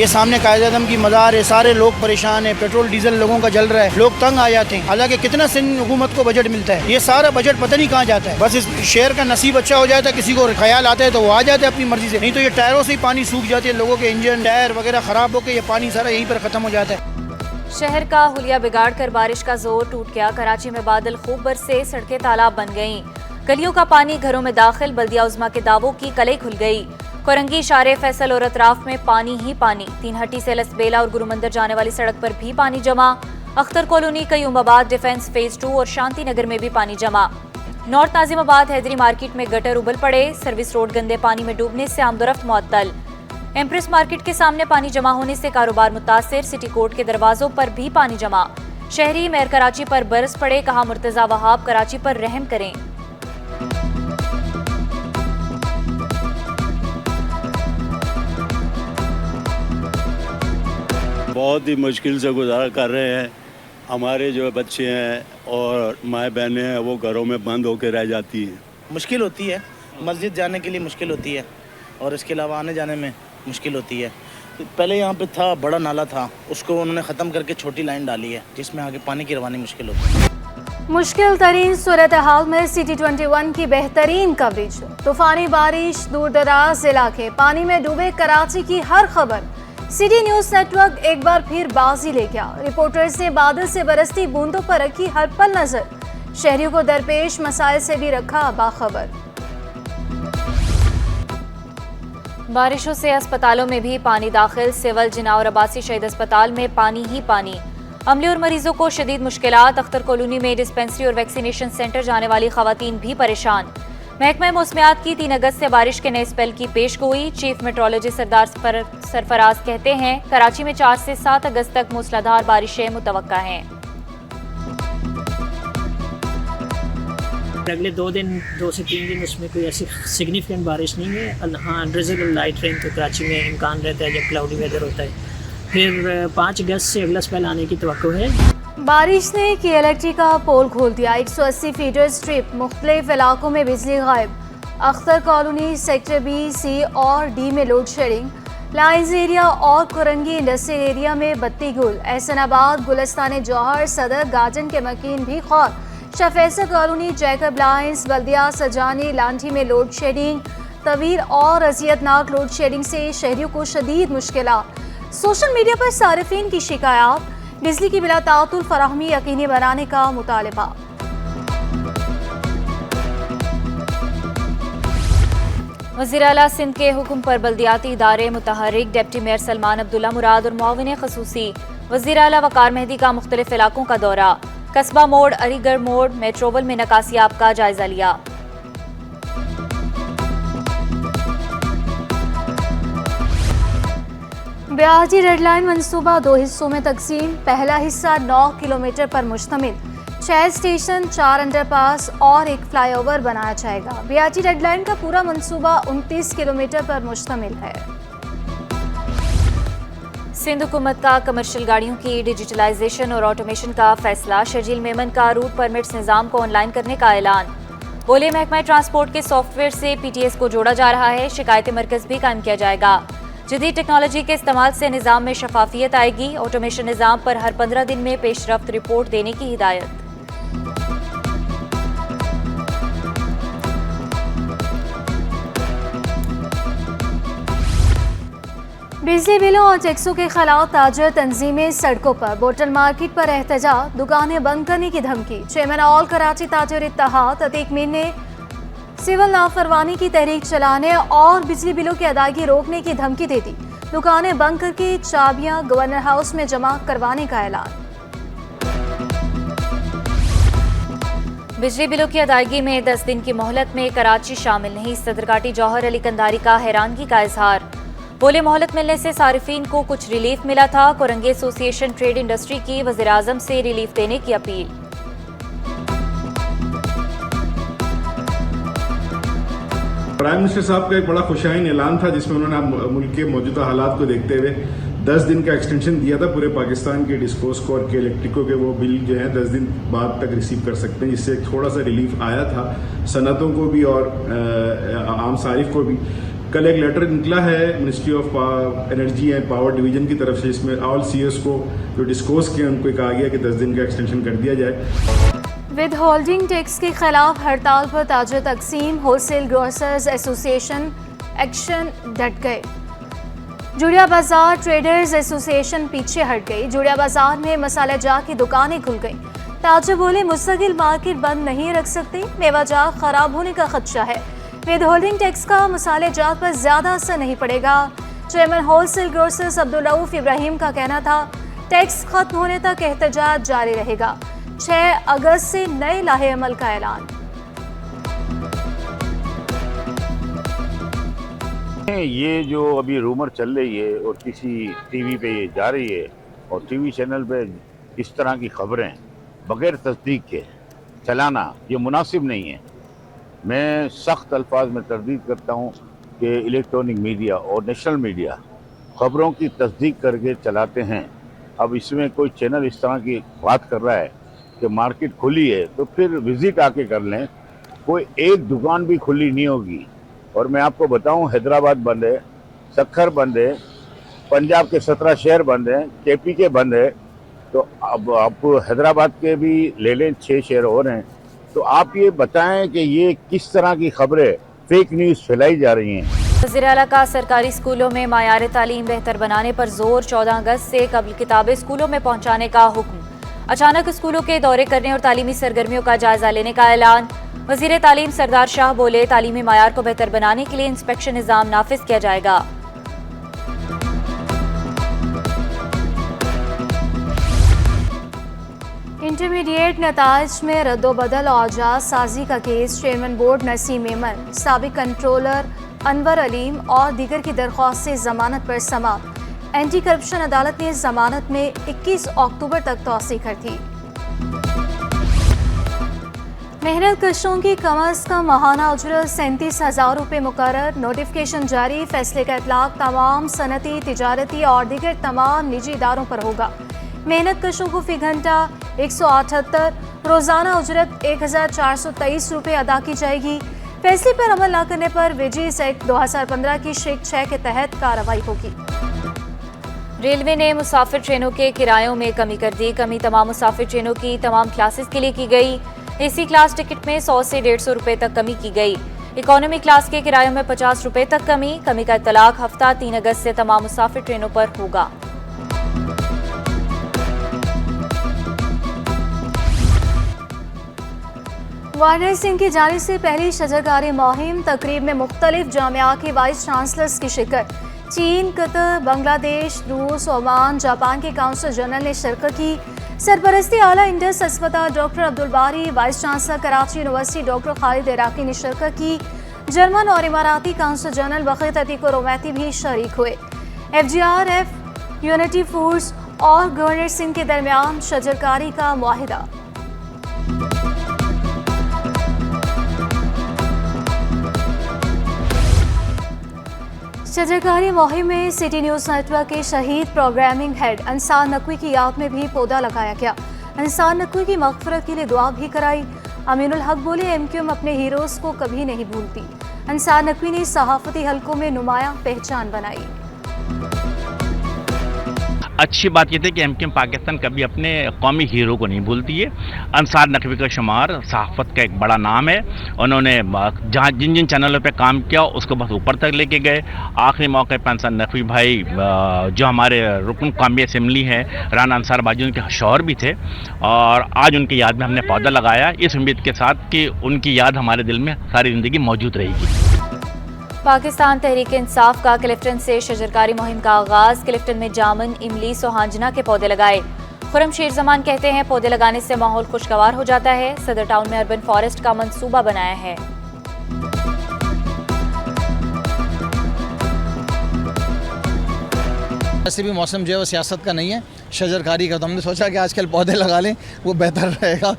ये सामने कायद-ए-आज़म की मज़ार है, सारे लोग परेशान हैं, पेट्रोल डीजल लोगों का जल रहा है, लोग तंग आ जाते हैं। हालांकि कितना सिंध हुकूमत को बजट मिलता है, ये सारा बजट पता नहीं कहाँ जाता है। बस इस शहर का नसीब अच्छा हो जाता है, किसी को ख्याल आता है तो वो आ जाते हैं अपनी मर्जी से, नहीं तो ये टायरों से ही पानी सूख जाते हैं, लोगों के इंजन टायर वगैरह खराब होकर ये पानी सारा यहीं पर खत्म हो जाता है। शहर का हुलिया बिगाड़ कर बारिश का जोर टूट गया। कराची में बादल खूब बरसे, सड़कें तालाब बन गईं, गलियों का पानी घरों में दाखिल। बल्दिया उज़्मा के दावों की कलई खुल गई। कोरंगी, शारे फैसल और अतराफ में पानी ही पानी। तीन हट्टी से लसबेला और गुरुमंदिर जाने वाली सड़क पर भी पानी जमा। Akhtar colony, Qayyumabad, defence phase 2 और शांति नगर में भी पानी जमा। नॉर्थ नाजिमाबाद, हैदरी मार्केट में गटर उबल पड़े। सर्विस रोड गंदे पानी में डूबने से आमदोरफ्त मुअत्तल। एम्प्रेस मार्केट के सामने पानी जमा होने से कारोबार मुतासिर। सिटी कोर्ट के दरवाजों पर भी पानी जमा। शहरी मेयर कराची पर बरस पड़े, कहा मुर्तजा वहाब कराची पर रहम करें। बहुत ही मुश्किल से गुजारा कर रहे हैं। हमारे जो बच्चे हैं और माएँ बहनें हैं वो घरों में बंद होकर रह जाती हैं। मुश्किल होती है, मस्जिद जाने के लिए मुश्किल होती है और इसके अलावा आने जाने में मुश्किल होती है। पहले यहाँ पे था बड़ा नाला था, उसको उन्होंने ख़त्म करके छोटी लाइन डाली है जिसमें आगे पानी की रवानी मुश्किल होती है। मुश्किल तरीन सूरत हाल में सिटी 21 की बेहतरीन कवरेज। तूफानी बारिश, दूर दराज इलाके पानी में डूबे, कराची की हर खबर। सिटी न्यूज़ नेटवर्क एक बार फिर बाजी ले गया। रिपोर्टर्स ने बादल से बरसती बूंदों पर रखी हर पल नजर। शहरियों को दरपेश मसाइल से भी रखा बाखबर। बारिशों से अस्पतालों में भी पानी दाखिल। सिविल, जिना और अब्बासी शहीद अस्पताल में पानी ही पानी। अमले और मरीजों को शदीद मुश्किलात। अख्तर कॉलोनी में डिस्पेंसरी और वैक्सीनेशन सेंटर जाने वाली खवातीन भी परेशान। महकमा मौसमियात की 3 अगस्त से बारिश के नए स्पेल की पेशगोई। चीफ मेट्रोलॉजिस्ट सरदार सरफराज कहते हैं कराची में 4 से 7 अगस्त तक मूसलाधार बारिशें मुतवक्का हैं। अगले 2 से 3 दिन उसमें कोई ऐसी सिग्निफिकेंट बारिश नहीं है। हाँ, ड्रिजल लाइट रेन तो कराची में इम्कान रहता है जब क्लाउडी वेदर होता है। फिर 5 अगस्त से अगला स्पेल आने की तवक्को है। बारिश ने KLT का पोल खोल दिया। 180 फीटर स्ट्रिप, मुख्तलिफ इलाकों में बिजली गायब। Akhtar colony, sector B, C और D में लोड शेडिंग। लाइन्स एरिया और कोरंगी इंडस्ट्रियल एरिया में बत्ती गुल। एहसनाबाद, गुलिस्तान जौहर, सदर, गाजन के मकीन भी खौर। शफैसा कॉलोनी, जैकब लाइन्स, बल्दिया, सजानी, लांठी में लोड शेडिंग। तवील और अजियतनाक लोड शेडिंग से शहरियों को शदीद मुश्किलात। सोशल मीडिया पर सारिफीन की शिकायत। बिजली की बिला तातुल फराहमी यकीनी बनाने का मुतालबा। वज़ीर आला सिंध के हुक्म पर बल्दियाती इदारे मुतहर्रिक। डिप्टी मेयर सलमान अब्दुल्ला मुराद और मुआविन खसूसी वज़ीर आला वकार मेहदी का मुख्तलिफ इलाकों का दौरा। कस्बा मोड़, अलीगढ़ मोड़, मेट्रोवल में नकासियाब का जायजा लिया। ब्याजी रेड लाइन मंसूबा 2 हिस्सों में तकसीम। पहला हिस्सा 9 किलोमीटर पर मुश्तमिल। 6 स्टेशन, 4 अंडरपास और एक फ्लाईओवर बनाया जाएगा। ब्याजी रेड लाइन का पूरा मंसूबा 29 किलोमीटर पर मुश्तमिल है। सिंध हुकूमत का कमर्शियल गाड़ियों की डिजिटलाइजेशन और ऑटोमेशन का फैसला। शर्जील मेमन का रूट परमिट्स निज़ाम को ऑनलाइन करने का ऐलान। बोले महकमा ट्रांसपोर्ट के सॉफ्टवेयर से PTS को जोड़ा जा रहा है। शिकायती मरकज भी कायम किया जाएगा। जदीद टेक्नोलॉजी के इस्तेमाल से निज़ाम में शफाफियत आएगी। ऑटोमेशन निज़ाम पर हर 15 दिन में पेशरफ्त रिपोर्ट देने की हिदायत। बिजली बिलों और टैक्सों के खिलाफ ताजर तंजीमें सड़कों पर। बोटल मार्केट पर एहतजाज, दुकानें बंद करने की धमकी। चेयरमैन ऑल कराची ताजर इत्तेहाद अतीक मीर ने सिविल लाफरमानी की तहरीक चलाने और बिजली बिलों की अदायगी रोकने की धमकी दे दी। दुकानें बंद करके चाबियां गवर्नर हाउस में जमा करवाने का ऐलान। बिजली बिलों की अदायगी में 10 दिन की मोहलत में कराची शामिल नहीं। सदरकाटी जौहर अली कंधारी का हैरानगी का इजहार। बोले मोहलत मिलने से सारिफीन को कुछ रिलीफ मिला था। कोरंगी एसोसिएशन ट्रेड इंडस्ट्री की वज़ीर आज़म से रिलीफ देने की अपील। प्राइम मिनिस्टर साहब का एक बड़ा खुशाइन ऐलान था जिसमें उन्होंने मुल्क के मौजूदा हालात को देखते हुए 10 दिन का एक्सटेंशन दिया था पूरे पाकिस्तान के डिस्कोस को और के इलेक्ट्रिको के। वो बिल जो है 10 दिन बाद तक रिसीव कर सकते हैं, जिससे थोड़ा सा रिलीफ आया था सनतों को भी और आम सारिफ को भी। कल एक लेटर निकला है ministry of energy and power division की तरफ से, इसमें ऑल सीएस को जो डिस्कोस किया उनको कहा गया कि 10 दिन का एक्सटेंशन कर दिया जाए। विद होल्डिंग टैक्स के खिलाफ हड़ताल पर ताजर तकसीम, होलसेल ग्रोसर्स एसोसिएशन एक्शन डट गए। जुड़िया बाजार ट्रेडर्स एसोसिएशन पीछे हट गई। जुड़िया बाजार में मसाला जात की दुकानें खुल गईं। ताजर बोले मुस्तकिल मार्केट बंद नहीं रख सकते, मेवा जात खराब होने का खदशा है। विद होल्डिंग टैक्स का मसाले जात पर ज्यादा असर नहीं पड़ेगा। Chairman wholesale grocers Abdul Rauf Ibrahim का कहना था टैक्स खत्म होने तक एहतजाज जारी रहेगा। 6 अगस्त से नए लाहे अमल का ऐलान। ये जो अभी रूमर चल रही है और किसी टीवी पे ये जा रही है और टीवी चैनल पे इस तरह की खबरें बगैर तस्दीक के चलाना ये मुनासिब नहीं है। मैं सख्त अल्फाज में तरदीद करता हूँ कि इलेक्ट्रॉनिक मीडिया और नेशनल मीडिया खबरों की तस्दीक करके चलाते हैं। अब इसमें कोई चैनल इस तरह की बात कर रहा है कि मार्केट खुली है तो फिर विज़िट आके कर लें। कोई एक दुकान भी खुली नहीं होगी। और मैं आपको बताऊं हैदराबाद बंद है, सक्खर बंद है, पंजाब के 17 शहर बंद हैं, केपी के बंद है। तो अब आप हैदराबाद के भी ले लें, 6 शहर और हैं। तो आप ये बताएं कि ये किस तरह की खबरें फेक न्यूज़ फैलाई जा रही हैं। वज़ीर आला का सरकारी स्कूलों में मायार तालीम बेहतर बनाने पर जोर। 14 अगस्त से कबल किताबें स्कूलों में पहुँचाने का हुक्म। अचानक स्कूलों के दौरे करने और तालीमी सरगर्मियों का जायजा लेने का ऐलान। वज़ीर तालीम सरदार शाह बोले तालीमी मायार को बेहतर बनाने के लिए इंस्पेक्शन निज़ाम नाफिज किया जाएगा। इंटरमीडिएट नताज में रद्दोबदल और जात साजी का case. Chairman board Naseem Memon, साबिक कंट्रोलर अनवर अलीम और दीगर की दरख्वास्त से जमानत पर समाप्त। एंटी करप्शन अदालत ने जमानत में 21 अक्टूबर तक तौसी कर दी। मेहनत कशों की कम अज कम माहाना उजरत 37,000 रुपये मुकर्रर। नोटिफिकेशन जारी। फैसले का इतलाक तमाम सनती, तिजारती और दीगर तमाम निजी इदारों पर होगा। मेहनत कशों को फी घंटा 178, रोजाना उजरत 1,423 रुपये अदा की जाएगी। फैसले पर अमल न करने पर विजिस एक्ट 2015 की शिक 6 के तहत कार्रवाई होगी। रेलवे ने मुसाफिर ट्रेनों के किरायों में कमी कर दी। कमी तमाम मुसाफिर ट्रेनों की तमाम क्लासेस के लिए की गई। एसी क्लास टिकट में 100 से 150 रुपये तक कमी की गई। इकोनॉमी क्लास के किरायों में 50 रुपये तक कमी। कमी का इतलाक हफ्ता 3 अगस्त से तमाम मुसाफिर ट्रेनों पर होगा। गवर्नर सिंह की जानिब से पहली शजरकारी मुहिम। तकरीब में मुख्तलिफ जामिया के वाइस चांसलर्स की शिरकत। चीन, कतर, बांग्लादेश, रूस, ओमान, जापान के काउंसिल जनरल ने शिरकत की। सरपरस्ती आला इंडस अस्पताल डॉक्टर अब्दुल बारी, vice chancellor Karachi university doctor Khalid Iraqi ने शिरकत की। जर्मन और इमाराती काउंसिल जनरल वक़ीत अतीक रोमैती भी शरीक हुए। FGRF, यूनिटी फोर्स और गवर्नर सिंह के दरमियान शजरकारी का मुआहिदा। शजरकारी मुहिम में सिटी न्यूज़ नेटवर्क के शहीद प्रोग्रामिंग हेड अंसार नकवी की याद में भी पौधा लगाया गया। अंसार नकवी की मग़फ़िरत के लिए दुआ भी कराई। अमीनुल हक बोले MQM अपने हीरोज़ को कभी नहीं भूलती। अंसार नकवी ने सहाफ़ती हलकों में नुमायां पहचान बनाई। अच्छी बात यह थी कि MQM पाकिस्तान कभी अपने कौमी हीरो को नहीं भूलती है। अंसार नकवी का शुमार सहाफ़त का एक बड़ा नाम है। उन्होंने जहाँ जिन जिन चैनलों पे काम किया उसको बस ऊपर तक लेके गए। आखिरी मौके पर अंसार नकवी भाई जो हमारे रुकन कौमी असम्बली हैं राना अंसार बाजी उनके शौहर भी थे और आज उनकी याद में हमने पौधा लगाया इस उम्मीद के साथ कि उनकी याद हमारे दिल में सारी ज़िंदगी मौजूद रहेगी। पाकिस्तान तहरीक इंसाफ का क्लिफ्टन से शजरकारी मुहिम का आगाज। क्लिफ्टन में जामुन, इमली, सोहांजना के पौधे लगाए। खुरम शेर जमान कहते हैं पौधे लगाने से माहौल खुशगवार हो जाता है। सदर टाउन में अर्बन फॉरेस्ट का मंसूबा बनाया है। वैसे भी मौसम जो है वो सियासत का नहीं है, शजरकारी का। तो हमने सोचा कि आजकल पौधे लगा लें, वो बेहतर रहेगा।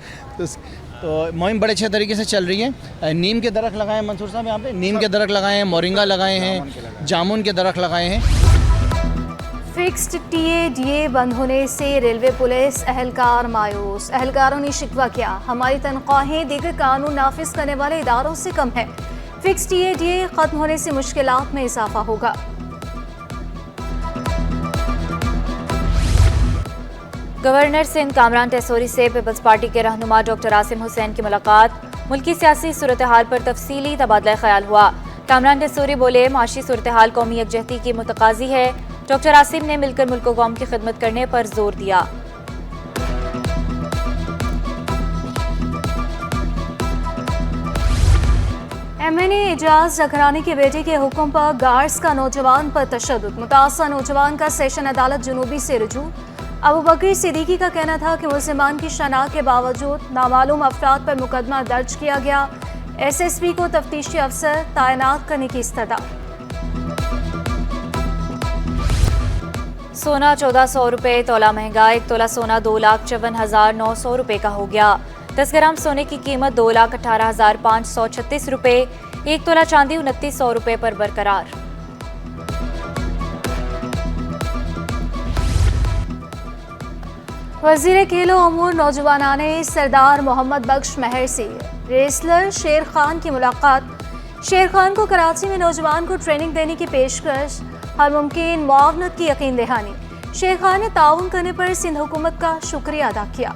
तो मुहिम बड़े अच्छे तरीके से चल रही है। नीम के दरख्त लगाए हैं मंसूर साहब, यहाँ पे नीम के दरख्त लगाए हैं, मोरिंगा लगाए हैं, जामुन के दरख्त लगाए हैं। फिक्स्ड TA-DA बंद होने से रेलवे पुलिस एहलकार मायूस। एहलकारों ने शिकवा किया, हमारी तनख्वाहें दीगर कानून नाफिज करने वाले इदारों से कम है। फिक्स TADA खत्म होने से मुश्किलात में इजाफा होगा। गवर्नर सिंध कामरान टेसोरी से पीपल्स पार्टी के रहनुमा डॉक्टर आसिम हुसैन की मुलाकात। मुल्की सियासी सूरत हाल पर तफसीली तबादला ख्याल हुआ। कामरान टेसोरी बोले, माशी सूरत हाल कौमी यकजहती की मुतकाजी है। डॉक्टर आसिम ने मिलकर मुल्क व कौम की खिदमत करने पर जोर दिया। MNA एजाज जखरानी के बेटे के हुक्म पर गार्ड्स का नौजवान पर तशद्दुद। मुतासर नौजवान का सेशन अदालत जुनूबी से रुजू। अबू बकर सिद्दीकी का कहना था कि मुसलमान की शनाख्त के बावजूद नामालूम अफराद पर मुकदमा दर्ज किया गया। SSP को तफ्तीशी अफसर तैनात करने की इस्तदा। सोना 1400 रुपये तोला महंगा। 1 तोला सोना 2,54,900 रुपये का हो गया। 10 ग्राम सोने की कीमत 2,18,536 रुपये। 1 तोला चांदी 2900 रुपये पर बरकरार। वज़ीर खेलो अमूर नौजवानाने सरदार मोहम्मद बख्श महर से रेसलर शेर खान की मुलाकात। शेर खान को कराची में नौजवान को ट्रेनिंग देने की पेशकश, हर मुमकिन मुआवनत की यकीन दहानी। शेर खान ने ताउन करने पर सिंध हुकूमत का शुक्रिया अदा किया।